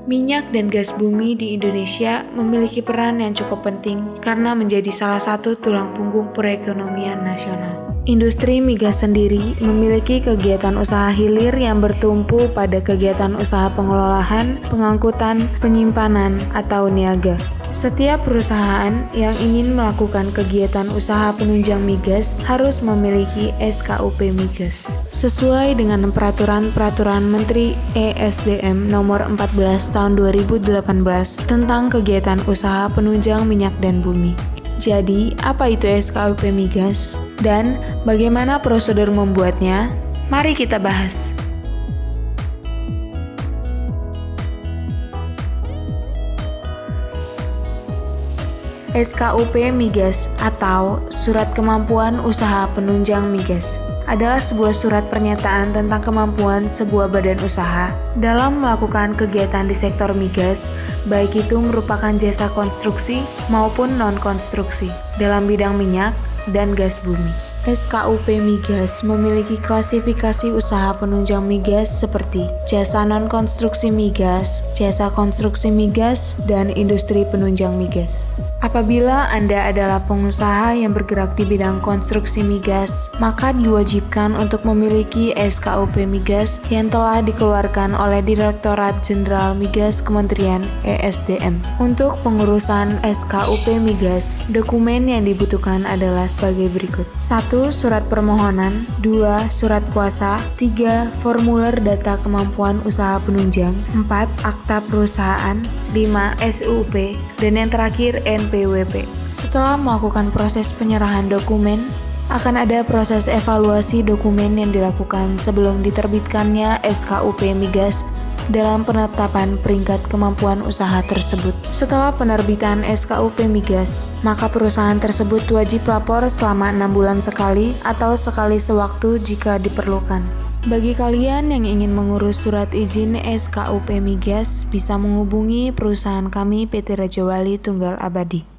Minyak dan gas bumi di Indonesia memiliki peran yang cukup penting karena menjadi salah satu tulang punggung perekonomian nasional. Industri migas sendiri memiliki kegiatan usaha hilir yang bertumpu pada kegiatan usaha pengelolaan, pengangkutan, penyimpanan, atau niaga. Setiap perusahaan yang ingin melakukan kegiatan usaha penunjang migas harus memiliki SKUP migas. Sesuai dengan Peraturan Menteri ESDM Nomor 14 Tahun 2018 tentang kegiatan usaha penunjang minyak dan bumi. Jadi, apa itu SKUP migas? Dan bagaimana prosedur membuatnya? Mari kita bahas. SKUP migas atau Surat Kemampuan Usaha Penunjang Migas adalah sebuah surat pernyataan tentang kemampuan sebuah badan usaha dalam melakukan kegiatan di sektor migas, baik itu merupakan jasa konstruksi maupun non-konstruksi dalam bidang minyak dan gas bumi. SKUP migas memiliki klasifikasi usaha penunjang migas seperti jasa non-konstruksi migas, jasa konstruksi migas, dan industri penunjang migas. Apabila Anda adalah pengusaha yang bergerak di bidang konstruksi migas, maka diwajibkan untuk memiliki SKUP migas yang telah dikeluarkan oleh Direktorat Jenderal Migas Kementerian ESDM. Untuk pengurusan SKUP migas, dokumen yang dibutuhkan adalah sebagai berikut. 1. Surat permohonan. 2. Surat kuasa. 3. Formulir data kemampuan usaha penunjang. 4. Akta perusahaan. 5. SUP. Dan yang terakhir NPWP. Setelah melakukan proses penyerahan dokumen, akan ada proses evaluasi dokumen yang dilakukan sebelum diterbitkannya SKUP migas dalam penetapan peringkat kemampuan usaha tersebut. Setelah penerbitan SKUP migas, maka perusahaan tersebut wajib lapor selama 6 bulan sekali atau sekali sewaktu jika diperlukan. Bagi kalian yang ingin mengurus surat izin SKUP migas, bisa menghubungi perusahaan kami PT Raja Wali Tunggal Abadi.